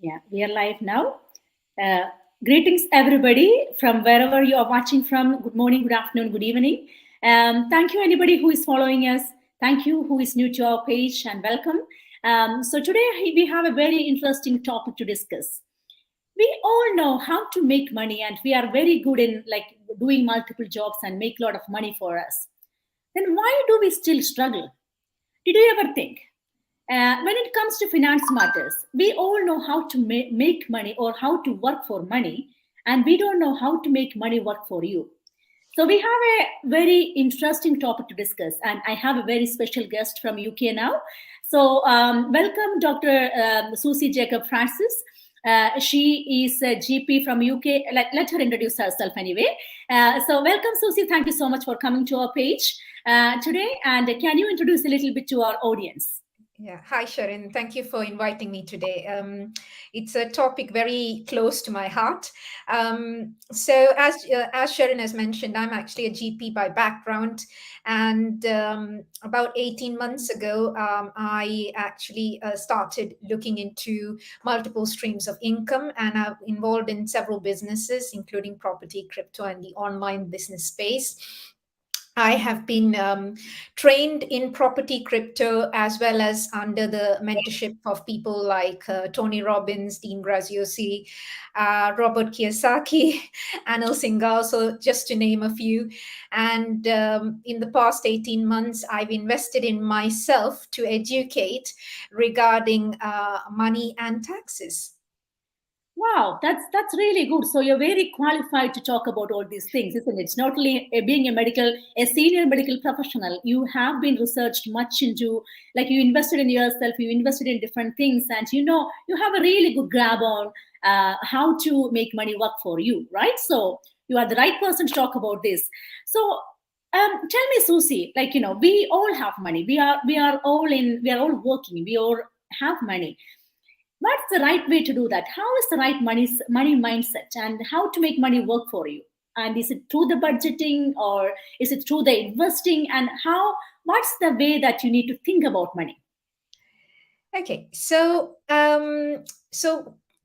Yeah, we are live now. Uh, Greetings, everybody, from wherever you are watching from. Good morning, good afternoon, good evening. Thank you, anybody who is following us. Thank you, who is new to our page, and welcome. So today we have a very interesting topic to discuss. We all know how to make money, and we are very good in like doing multiple jobs and make a lot of money for us. Then why do we still struggle? Did you ever think? When it comes to finance matters, we all know how to make money or how to work for money, and we don't know how to make money work for you. So we have a very interesting topic to discuss, and I have a very special guest from UK now. So welcome, Dr. Susie Jacob Francis. She is a GP from UK. Let her introduce herself anyway. So welcome, Susie. Thank you so much for coming to our page today. And can you introduce a little bit to our audience? Yeah. Hi, Sharon. Thank you for inviting me today. It's a topic very close to my heart. So, as Sharon has mentioned, I'm actually a GP by background, and about 18 months ago, I actually started looking into multiple streams of income, and I'm involved in several businesses, including property, crypto, and the online business space. I have been trained in property crypto as well as under the mentorship of people like Tony Robbins, Dean Graziosi, Robert Kiyosaki, Anil Singhal, so just to name a few. And in the past 18 months, I've invested in myself to educate regarding money and taxes. Wow, that's really good. So you're very qualified to talk about all these things, isn't it? It's not only being a senior medical professional. You have been researched much into, like you invested in yourself, you invested in different things, and you have a really good grab on how to make money work for you, right? So you are the right person to talk about this. So tell me, Susie, we all have money. We are all working. We all have money. What's the right way to do that? How is the right money mindset, and how to make money work for you? And is it through the budgeting, or is it through the investing? And what's the way that you need to think about money? Okay, so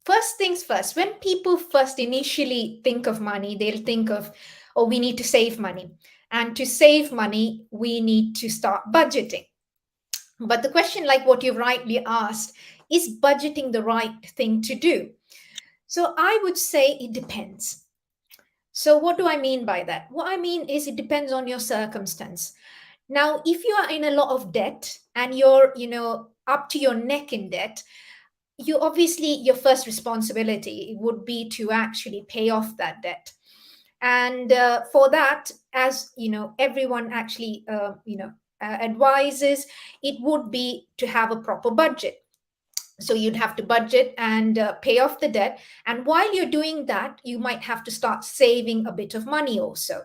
first things first. When people first initially think of money, they'll think of, oh, we need to save money, and to save money, we need to start budgeting. But the question, like what you rightly asked, is budgeting the right thing to do? So I would say it depends. So what do I mean by that? What I mean is it depends on your circumstance. Now, if you are in a lot of debt and you're, up to your neck in debt, you obviously, your first responsibility would be to actually pay off that debt. And for that, as everyone actually, advises, it would be to have a proper budget. So you'd have to budget and pay off the debt. And while you're doing that, you might have to start saving a bit of money also.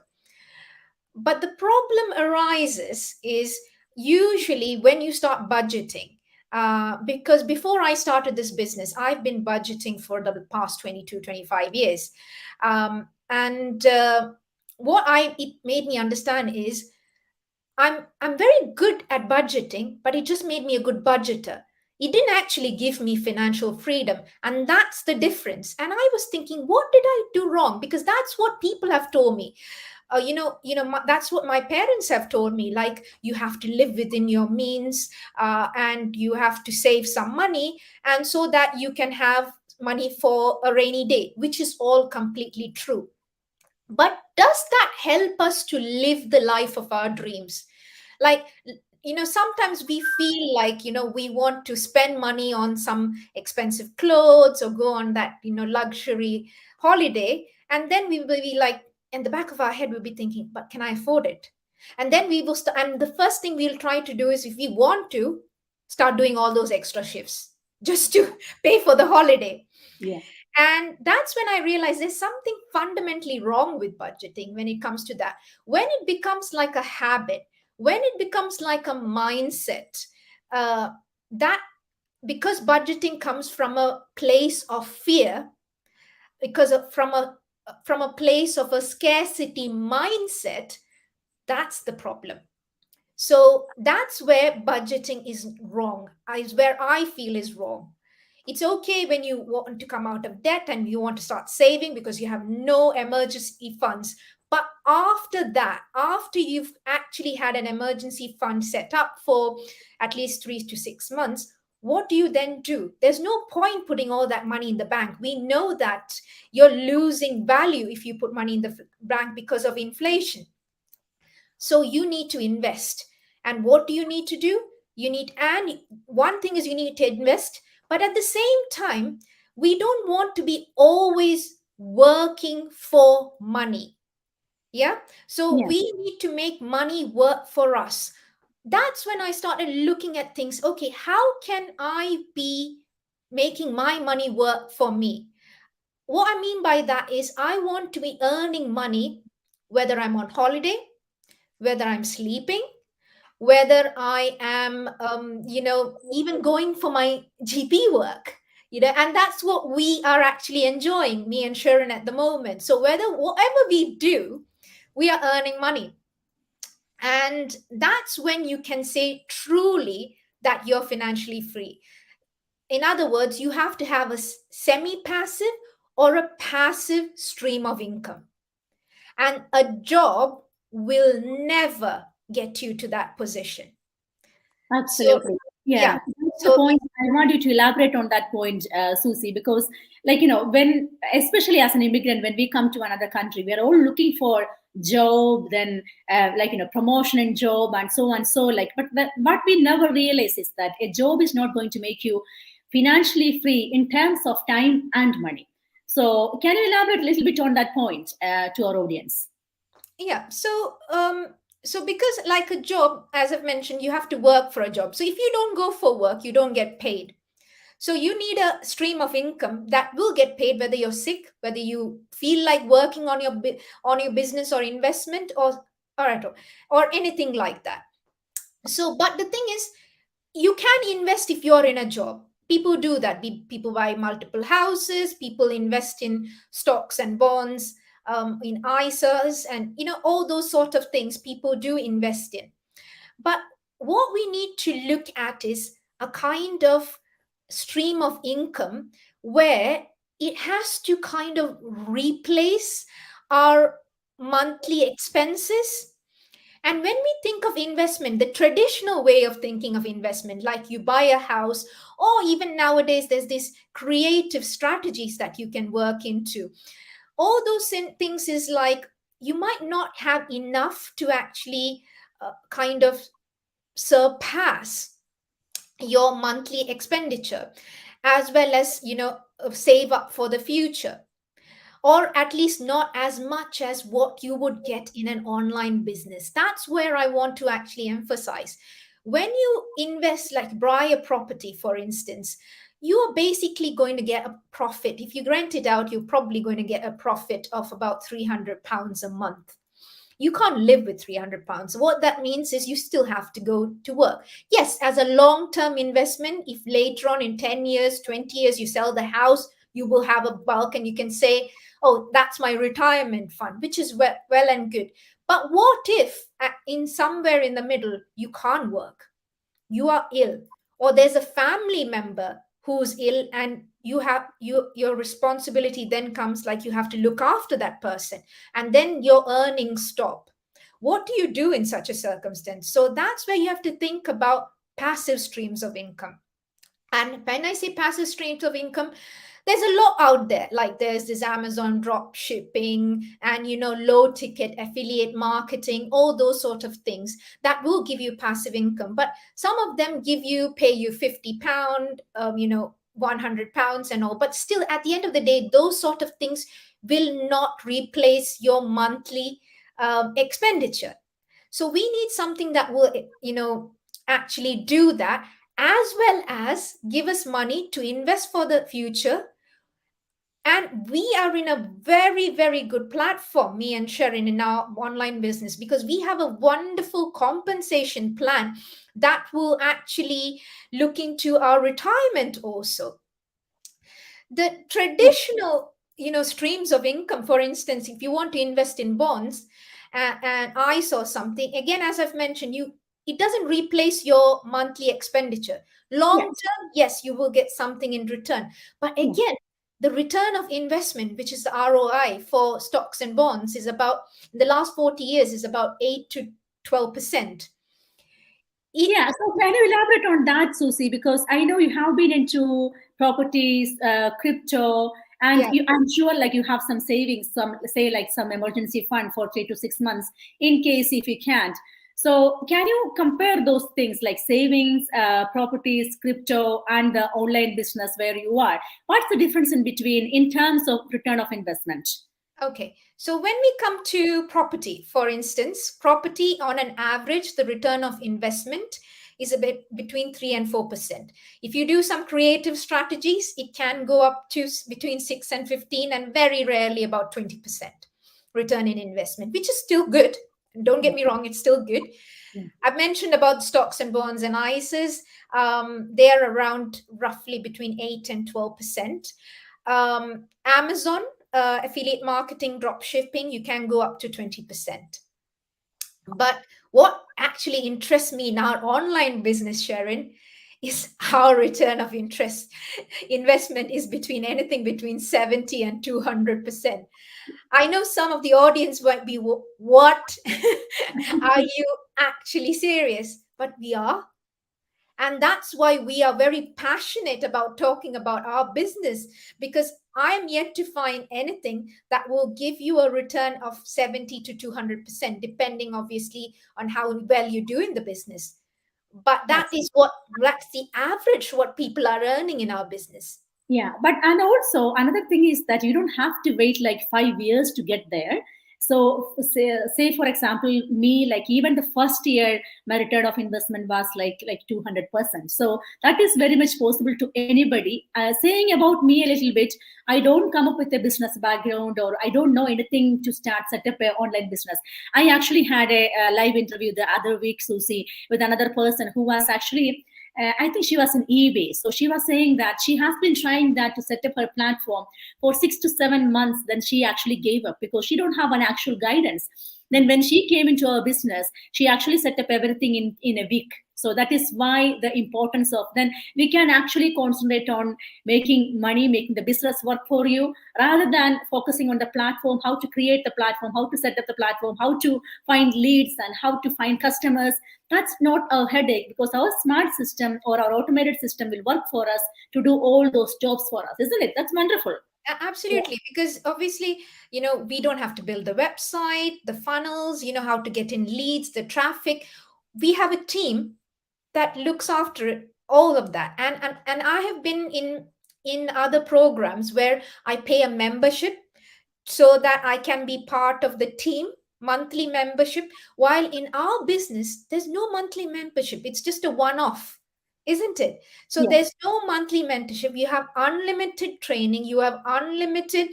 But the problem arises is usually when you start budgeting, because before I started this business, I've been budgeting for the past 22, 25 years. And what it made me understand is I'm very good at budgeting, but it just made me a good budgeter. It didn't actually give me financial freedom, and that's the difference. And I was thinking, what did I do wrong? Because that's what people have told me. That's what my parents have told me. Like, you have to live within your means, and you have to save some money, and so that you can have money for a rainy day, which is all completely true. But does that help us to live the life of our dreams? Like, sometimes we feel like, we want to spend money on some expensive clothes or go on that, luxury holiday. And then we will be like, in the back of our head, we'll be thinking, but can I afford it? And then we will, and the first thing we'll try to do is, if we want to, start doing all those extra shifts just to pay for the holiday. Yeah. And that's when I realized there's something fundamentally wrong with budgeting when it comes to that. When it becomes like a habit, when it becomes like a mindset, that because budgeting comes from a place of fear, from a place of a scarcity mindset, that's the problem. So that's where budgeting is wrong, is where I feel is wrong. It's okay when you want to come out of debt and you want to start saving because you have no emergency funds. But after that, after you've actually had an emergency fund set up for at least 3 to 6 months, what do you then do? There's no point putting all that money in the bank. We know that you're losing value if you put money in the bank because of inflation. So you need to invest. And what do you need to do? And one thing is you need to invest, but at the same time, we don't want to be always working for money. Yeah. So Yeah. we need to make money work for us. That's when I started looking at things. Okay, how can I be making my money work for me? What I mean by that is I want to be earning money whether I'm on holiday, whether I'm sleeping, whether I am, even going for my GP work, and that's what we are actually enjoying, me and Sharon at the moment. So whatever we do, we are earning money. And that's when you can say truly that you're financially free. In other words, you have to have a semi-passive or a passive stream of income. And a job will never get you to that position. So, Absolutely. Yeah, yeah. that's the So, point. I want you to elaborate on that point, Susie, because, like, when, especially as an immigrant, when we come to another country, we are all looking for job, then, promotion in job, and so on. So, like, but what we never realize is that a job is not going to make you financially free in terms of time and money. So, can you elaborate a little bit on that point to our audience? yeah. So because like a job, as I've mentioned, you have to work for a job. So if you don't go for work, you don't get paid. So you need a stream of income that will get paid whether you're sick, whether you feel like working on your business or investment or anything like that. So, but the thing is, you can invest if you're in a job. People do that. People buy multiple houses, people invest in stocks and bonds, in ISAs, and all those sort of things people do invest in. But what we need to look at is a kind of stream of income where it has to kind of replace our monthly expenses. And when we think of investment, the traditional way of thinking of investment, like you buy a house, or even nowadays, there's these creative strategies that you can work into. All those things is like you might not have enough to actually kind of surpass your monthly expenditure, as well as, save up for the future, or at least not as much as what you would get in an online business. That's where I want to actually emphasize. When you invest, like buy a property, for instance, you are basically going to get a profit. If you rent it out, you're probably going to get a profit of about £300 a month. You can't live with £300. What that means is you still have to go to work. Yes, as a long-term investment, if later on in 10 years, 20 years, you sell the house, you will have a bulk and you can say, oh, that's my retirement fund, which is well and good. But what if in somewhere in the middle, you can't work, you are ill, or there's a family member who's ill, and your responsibility then comes, like you have to look after that person, and then your earnings stop. What do you do in such a circumstance? So that's where you have to think about passive streams of income. And when I say passive streams of income, there's a lot out there. Like there's this Amazon drop shipping and low ticket affiliate marketing, all those sort of things that will give you passive income. But some of them pay you £50, £100 and all. But still, at the end of the day, those sort of things will not replace your monthly expenditure. So we need something that will, actually do that, as well as give us money to invest for the future. And we are in a very, very good platform, me and Sharon, in our online business, because we have a wonderful compensation plan that will actually look into our retirement also. The traditional, streams of income, for instance, if you want to invest in bonds, and I saw something, again, as I've mentioned, it doesn't replace your monthly expenditure. Long Yes. term, yes, you will get something in return. But Yeah. again, the return of investment, which is the ROI for stocks and bonds, is about, in the last 40 years, is about 8 to 12%. Yeah, so can you elaborate on that, Susie? Because I know you have been into properties, crypto, and Yeah. I'm sure like you have some savings, some say like some emergency fund for 3 to 6 months in case if you can't. So can you compare those things like savings, properties, crypto, and the online business where you are? What's the difference in between in terms of return of investment? Okay, so when we come to property, for instance, property on an average, the return of investment is a bit between 3 and 4%. If you do some creative strategies, it can go up to between 6 and 15, and very rarely about 20% return in investment, which is still good. Don't get me wrong, it's still good. Yeah. I've mentioned about stocks and bonds and ISAs. They are around roughly between 8 and 12%. Amazon, affiliate marketing, drop shipping, you can go up to 20%. But what actually interests me in our online business, Sharon, is our return of interest investment is between anything between 70 and 200%. I know some of the audience might be, what? Are you actually serious? But we are. And that's why we are very passionate about talking about our business, because I am yet to find anything that will give you a return of 70 to 200%, depending obviously on how well you do in the business. But Yes. that's the average, what people are earning in our business. Yeah, but and also another thing is that you don't have to wait like 5 years to get there. So say for example, me like even the first year, my return of investment was like 200%. So that is very much possible to anybody. Saying about me a little bit, I don't come up with a business background or I don't know anything to start set up an online business. I actually had a live interview the other week, Susie, with another person who was actually I think she was in eBay. So she was saying that she has been trying that to set up her platform for 6 to 7 months. Then she actually gave up because she don't have an actual guidance. Then when she came into her business, she actually set up everything in a week. So that is why the importance of then we can actually concentrate on making money, making the business work for you, rather than focusing on the platform, how to create the platform, how to set up the platform, how to find leads and how to find customers. That's not a headache because our smart system or our automated system will work for us to do all those jobs for us, isn't it? That's wonderful. Yeah. Absolutely, because obviously, we don't have to build the website, the funnels, how to get in leads, the traffic. We have a team that looks after all of that. And I have been in other programs where I pay a membership so that I can be part of the team, monthly membership. While in our business, there's no monthly membership, it's just a one off, isn't it? So Yeah. there's no monthly mentorship. You have unlimited training, you have unlimited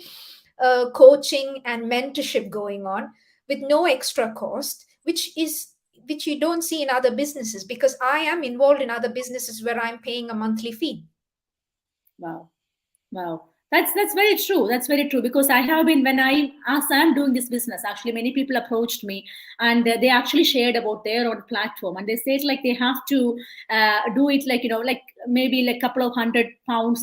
coaching and mentorship going on with no extra cost, which you don't see in other businesses, because I am involved in other businesses where I'm paying a monthly fee. Wow. Wow. That's very true. That's very true because I have been when as I'm doing this business, actually many people approached me and they actually shared about their own platform and they said like they have to do it like like maybe like couple of £100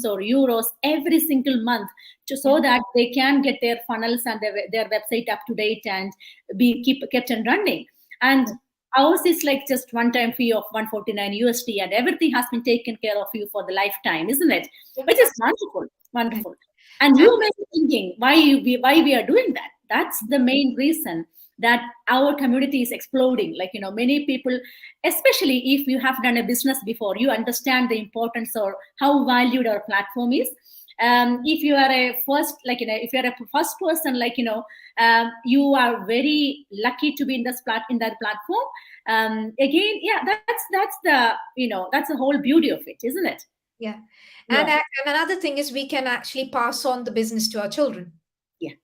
or euros every single month so that they can get their funnels and their website up to date and be kept and running. And ours is like just one-time fee of 149 USD and everything has been taken care of you for the lifetime, isn't it? Which is wonderful, wonderful. And you may be thinking why we are doing that. That's the main reason that our community is exploding. Like many people, especially if you have done a business before, you understand the importance or how valued our platform is. If you are a first, if you're a first person, you are very lucky to be in that platform. Again, yeah, that's the that's the whole beauty of it, isn't it? Yeah. Yeah. And another thing is we can actually pass on the business to our children. Yeah.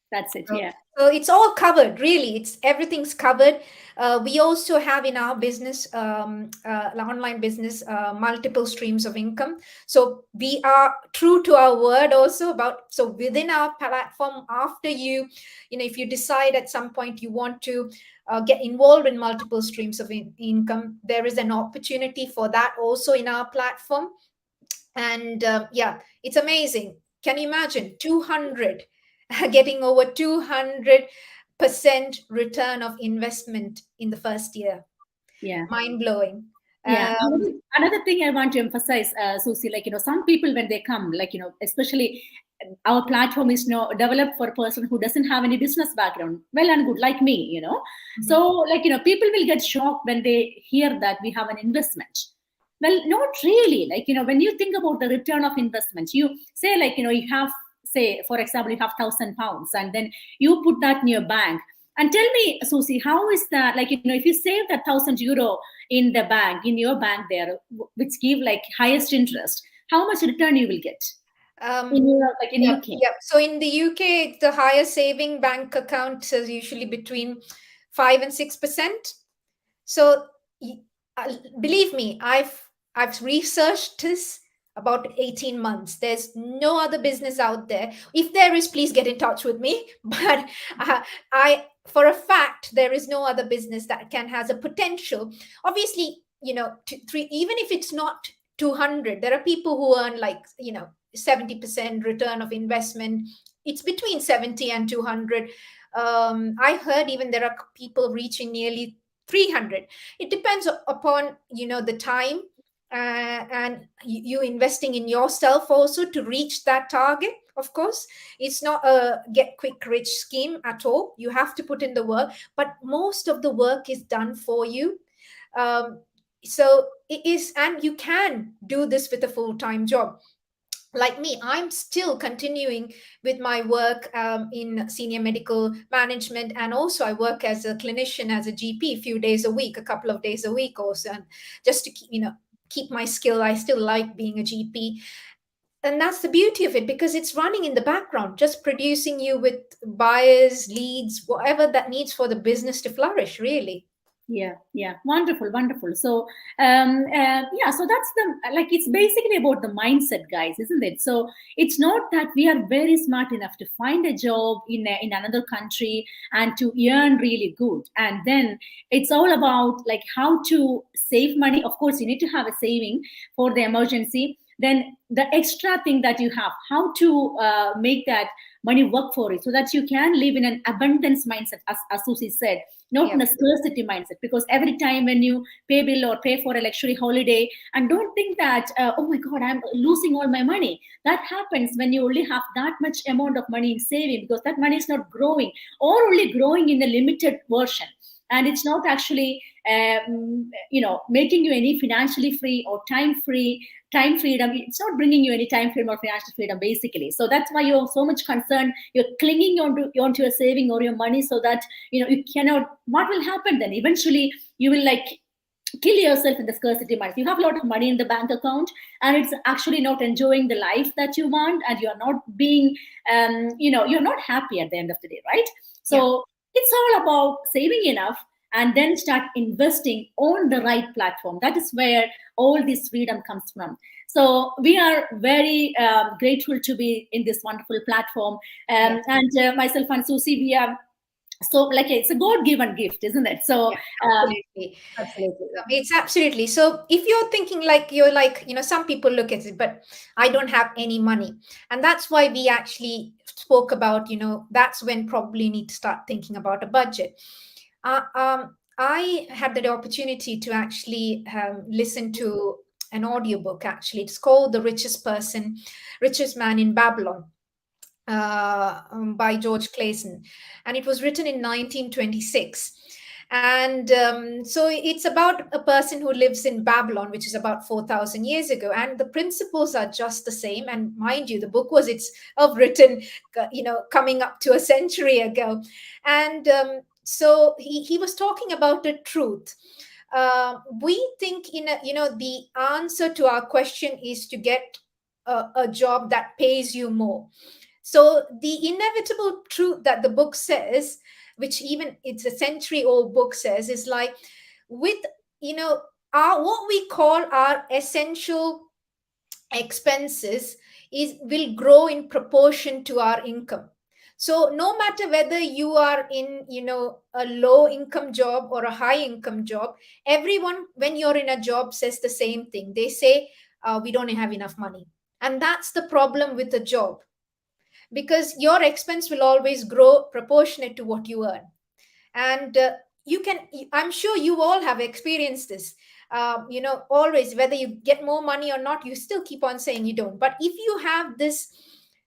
That's it. So Yeah. So it's all covered, really. It's everything's covered. We also have in our business, online business, multiple streams of income. So we are true to our word also about. So within our platform, after if you decide at some point you want to get involved in multiple streams of income, there is an opportunity for that also in our platform. And yeah, it's amazing. Can you imagine 200 getting over 200% return of investment in the first year? Yeah. Mind blowing. Yeah. Another thing I want to emphasize, Susie, some people when they come, especially our platform is developed for a person who doesn't have any business background. Well and good, like me. So, people will get shocked when they hear that we have an investment. Well, not really. When you think about the return of investment, you say, you have, say, for example, you have £1,000 and then you put that in your bank. And tell me, Susie, how is that? If you save that €1,000 in the bank, in your bank there, which give highest interest, how much return you will get in your, in Yeah, UK? yeah. So in the UK, the higher saving bank account is usually between 5 and 6%. So believe me, I've researched this about 18 months. There's no other business out there. If there is, please get in touch with me. But I for a fact there is no other business that has a potential. Obviously, three, even if it's not 200, there are people who earn 70% return of investment. It's between 70 and 200. I heard even there are people reaching nearly 300. It depends upon the time, and you investing in yourself also to reach that target. Of course, it's not a get quick rich scheme at all. You have to put in the work, but most of the work is done for you. So it is, and you can do this with a full-time job. Like me, I'm still continuing with my work in senior medical management, and also I work as a clinician, as a GP, a few days a week, a couple of days a week also, and just to keep my skill. I still like being a GP, and that's the beauty of it, because it's running in the background, just producing you with buyers, leads, whatever that needs for the business to flourish, really. Yeah, wonderful. So yeah, so that's it's basically about the mindset, guys, isn't it? So it's not that we are very smart enough to find a job in another country and to earn really good, and then it's all about how to save money. Of course, you need to have a saving for the emergency. Then the extra thing that you have, how to make that money work for it, so that you can live in an abundance mindset, as Susie said, not Yeah. in a scarcity mindset. Because every time when you pay bill or pay for a luxury holiday, and don't think that oh my god, I'm losing all my money. That happens when you only have that much amount of money in saving, because that money is not growing, or only growing in a limited version, and it's not actually making you any financially free or time freedom. It's not bringing you any time freedom or financial freedom, basically. So that's why you're so much concerned. You're clinging onto your saving or your money, so that you cannot. What will happen then? Eventually, you will kill yourself in the scarcity mindset. You have a lot of money in the bank account, and it's actually not enjoying the life that you want, and you're not being, you're not happy at the end of the day, right? So it's all about saving enough and then start investing on the right platform. That is where all this freedom comes from. So we are very grateful to be in this wonderful platform. And myself and Susie, we are so it's a God-given gift, isn't it? So absolutely. It's absolutely. So if you're thinking some people look at it, but I don't have any money, and that's why we actually spoke about, that's when probably need to start thinking about a budget. I had the opportunity to actually listen to an audiobook. Actually, it's called The Richest Man in Babylon, by George Clason, and it was written in 1926. And so it's about a person who lives in Babylon, which is about 4,000 years ago, and the principles are just the same. And mind you, the book was written coming up to a century ago. And so he was talking about the truth. We think the answer to our question is to get a job that pays you more. So the inevitable truth that the book says, which even it's a century-old book says, is like with, you know, our what we call our essential expenses is will grow in proportion to our income. So no matter whether you are in, you know, a low income job or a high income job, everyone when you're in a job says the same thing. They say, we don't have enough money. And that's the problem with a job, because your expense will always grow proportionate to what you earn. And you can, I'm sure you all have experienced this. You know, always, whether you get more money or not, you still keep on saying you don't. But if you have this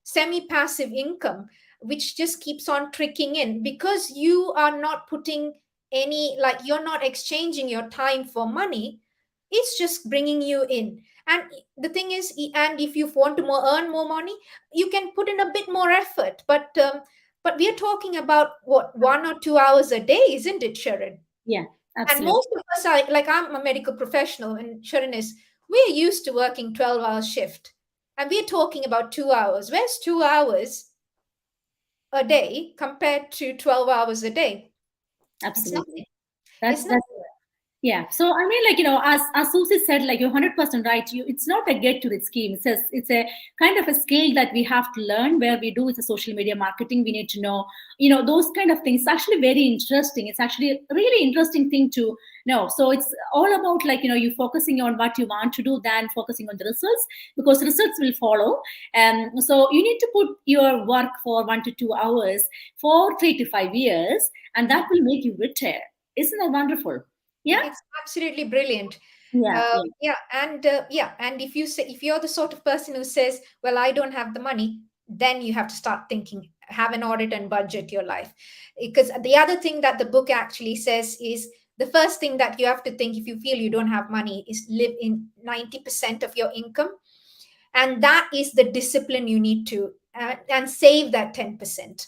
semi-passive income which just keeps on tricking in, because you are not putting any, like, you're not exchanging your time for money, it's just bringing you in. And the thing is, and if you want to earn more money, you can put in a bit more effort. But we are talking about what, 1 or 2 hours a day, isn't it, Sharon? Yeah, And absolutely. most of us are like, I'm a medical professional, and Sharon is, we're used to working 12-hour shift. And we're talking about 2 hours. Where's 2 hours a day compared to 12 hours a day? It's Absolutely. nothing. That's It's that's nothing. Yeah. So I mean, like, as Susie said, like, you're 100% right. It's not a get to it scheme. It's a kind of a skill that we have to learn. Where we do with the social media marketing, we need to know, those kind of things. It's actually very interesting. It's actually a really interesting thing to know. So it's all about, like, you focusing on what you want to do than focusing on the results, because results will follow. So you need to put your work for 1 to 2 hours for 3 to 5 years, and that will make you retire. Isn't that wonderful? Yeah. It's absolutely brilliant. Yeah, yeah, And if you say, if you're the sort of person who says, well, I don't have the money, then you have to start thinking, have an audit and budget your life. Because the other thing that the book actually says is, the first thing that you have to think, if you feel you don't have money, is live in 90% of your income. And that is the discipline you need to, and save that 10%.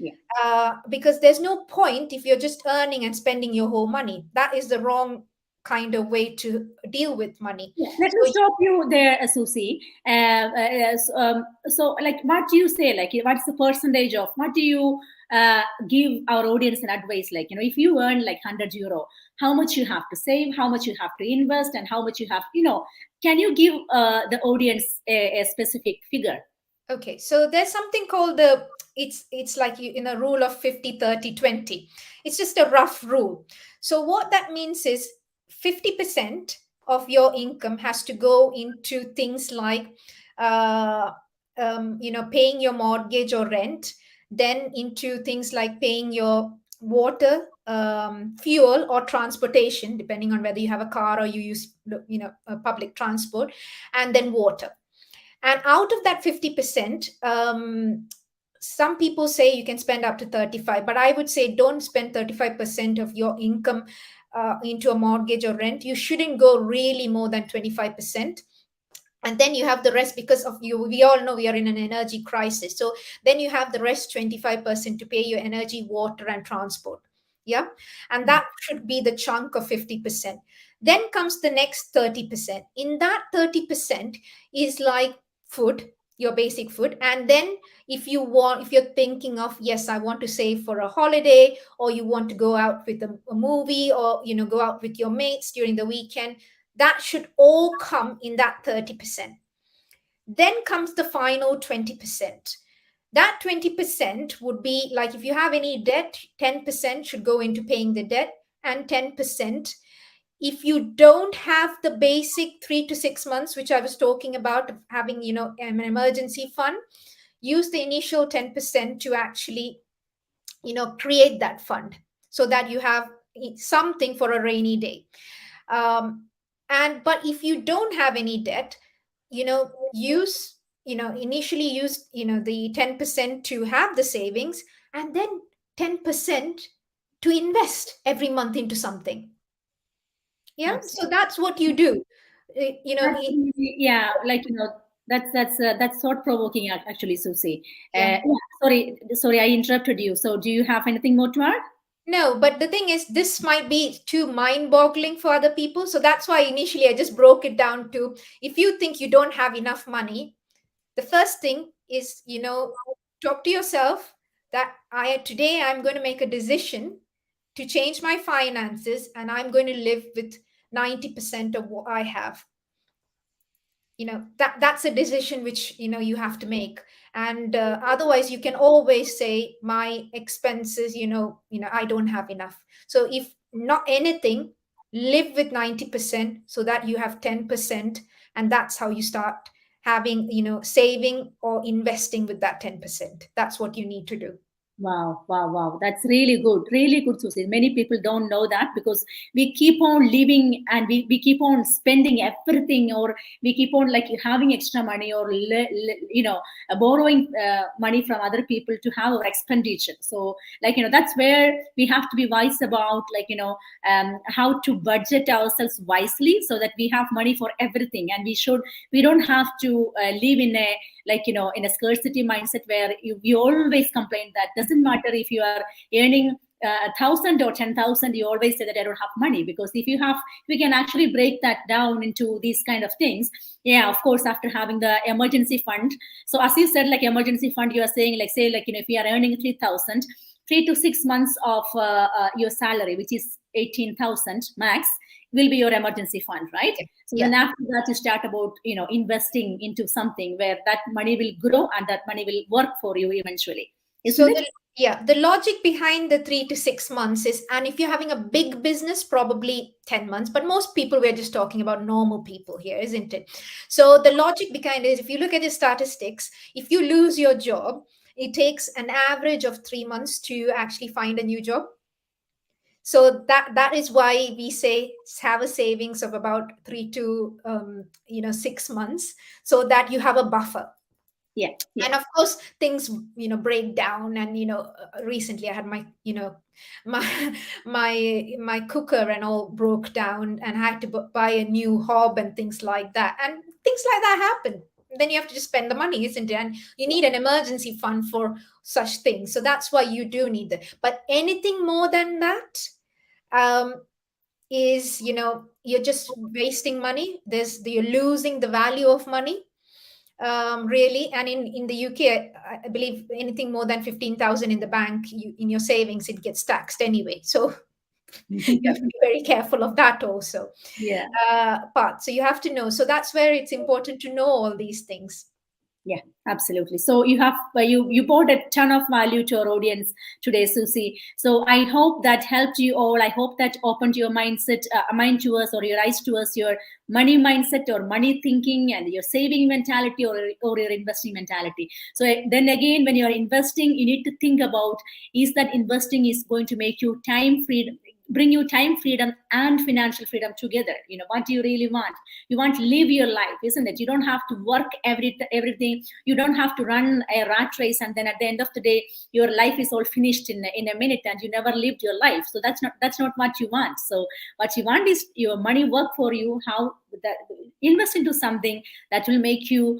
yeah. Because there's no point if you're just earning and spending your whole money. That is the wrong kind of way to deal with money. Yeah. Let me So stop you there, Susie. So, like, what do you say? Like, what's the percentage of what do you give our audience an advice? Like, if you earn like €100, how much you have to save, how much you have to invest, and how much you have, can you give the audience a specific figure? okay, so there's something called the, it's like you in a rule of 50, 30, 20. It's just a rough rule. So what that means is 50% of your income has to go into things like paying your mortgage or rent, then into things like paying your water, fuel, or transportation, depending on whether you have a car or you use public transport, and then water. And out of that 50%, some people say you can spend up to 35, but I would say don't spend 35% of your income into a mortgage or rent. You shouldn't go really more than 25%. And then you have the rest, because of you, we all know we are in an energy crisis. So then you have the rest 25% to pay your energy, water, and transport. Yeah. And that should be the chunk of 50%. Then comes the next 30%. In that 30% is like food, your basic food. And then if you're thinking of, yes, I want to save for a holiday, or you want to go out with a movie, or go out with your mates during the weekend, that should all come in that 30%. Then comes the final 20%. That 20% would be like, if you have any debt, 10% should go into paying the debt, and 10%, if you don't have the basic 3 to 6 months, which I was talking about, having, an emergency fund, use the initial 10% to actually, create that fund, so that you have something for a rainy day. But if you don't have any debt, use, initially use, the 10% to have the savings, and then 10% to invest every month into something. Yeah. Absolutely. So that's what you do. Yeah, like, that's thought provoking, actually, Susie. Yeah. Sorry, I interrupted you. So, do you have anything more to add? No, but the thing is, this might be too mind-boggling for other people. So that's why initially I just broke it down to, if you think you don't have enough money, the first thing is, talk to yourself that today I'm going to make a decision to change my finances, and I'm going to live with 90% of what I have. That's a decision which you have to make. And otherwise you can always say my expenses, I don't have enough. So if not anything, live with 90% so that you have 10, and that's how you start having saving or investing with that 10%. That's what you need to do. Wow, wow, wow. That's really good, Susie. Many people don't know that because we keep on living and we keep on spending everything, or we keep on like having extra money, or, borrowing money from other people to have our expenditure. So, that's where we have to be wise about, how to budget ourselves wisely so that we have money for everything. And we don't have to live in a in a scarcity mindset where we always complain that doesn't matter if you are earning 1,000 or 10,000, you always say that I don't have money. Because if we can actually break that down into these kind of things. Yeah, of course, after having the emergency fund. So as you said, like emergency fund, you are saying if you are earning 3,000, 3 to 6 months of your salary, which is 18,000 max, will be your emergency fund, right? So then after that, you start about investing into something where that money will grow and that money will work for you eventually. Isn't it? The logic behind the 3 to 6 months is, and if you're having a big business, probably 10 months, but most people, we're just talking about normal people here, isn't it? So the logic behind it is, if you look at the statistics, if you lose your job, it takes an average of 3 months to actually find a new job. So that is why we say have a savings of about 3 to 6 months, so that you have a buffer. Yeah. And of course things break down, and recently I had my my cooker and all broke down, and I had to buy a new hob and things like that, and things like that happen. Then you have to just spend the money, isn't it? And you need an emergency fund for such things. So that's why you do need that. But anything more than that is you're just wasting money. You're losing the value of money. Really. And in the UK, I believe anything more than 15,000 in the bank, in your savings, it gets taxed anyway. So you have to be very careful of that also. Yeah. So you have to know. So that's where it's important to know all these things. Yeah, absolutely. So you have you brought a ton of value to our audience today, Susie. So I hope that helped you all. I hope that opened your mind to us, or your eyes to us, your money mindset or money thinking, and your saving mentality, or your investing mentality. So then again, when you are investing, you need to think about, is that investing is going to make you bring you time freedom and financial freedom together. What do you really want? You want to live your life, isn't it? You don't have to work everything. You don't have to run a rat race, and then at the end of the day, your life is all finished in a minute, and you never lived your life. So that's not what you want. So what you want is your money work for you. How that invest into something that will make you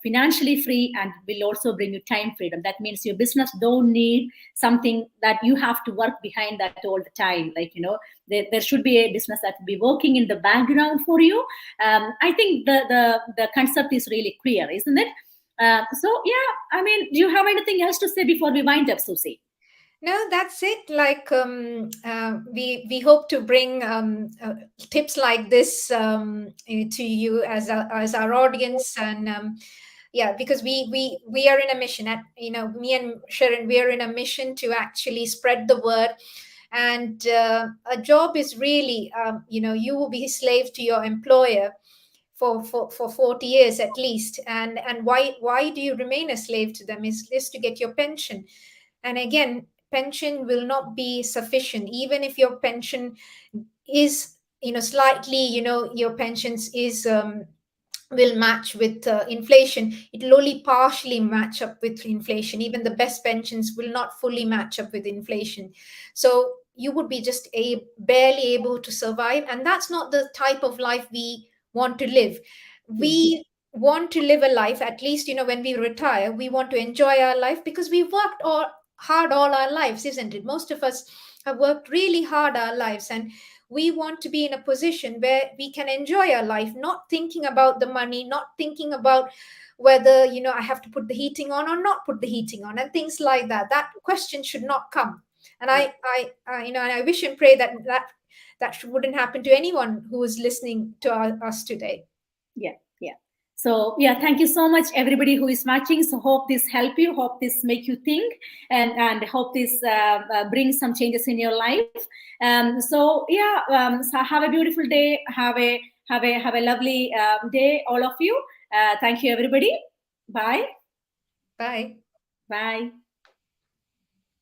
financially free, and will also bring you time freedom. That means your business don't need something that you have to work behind that all the time. There should be a business that will be working in the background for you. I think the concept is really clear, isn't it? So yeah, I mean, do you have anything else to say before we wind up, Susie? No, that's it. We hope to bring tips like this to you as our audience. And because we are in a mission. Me and Sharon, we are in a mission to actually spread the word. And a job is really, you will be a slave to your employer for 40 years at least. And why do you remain a slave to them? Is to get your pension. And again, pension will not be sufficient, even if your pension is slightly, your pensions is will match with inflation. It will only partially match up with inflation. Even the best pensions will not fully match up with inflation. So you would be just barely able to survive, and that's not the type of life we want to live. We want to live a life, at least when we retire, we want to enjoy our life, because we worked hard all our lives, isn't it? Most of us have worked really hard our lives, and We want to be in a position where we can enjoy our life, not thinking about the money, not thinking about whether, I have to put the heating on or not put the heating on, and things like that. That question should not come. And I wish and pray that wouldn't happen to anyone who is listening to us today. Yeah. So thank you so much, everybody who is watching. So hope this help you, hope this make you think, and hope this brings some changes in your life. So have a beautiful day. Have a lovely day, all of you. Thank you, everybody. Bye. Bye. Bye.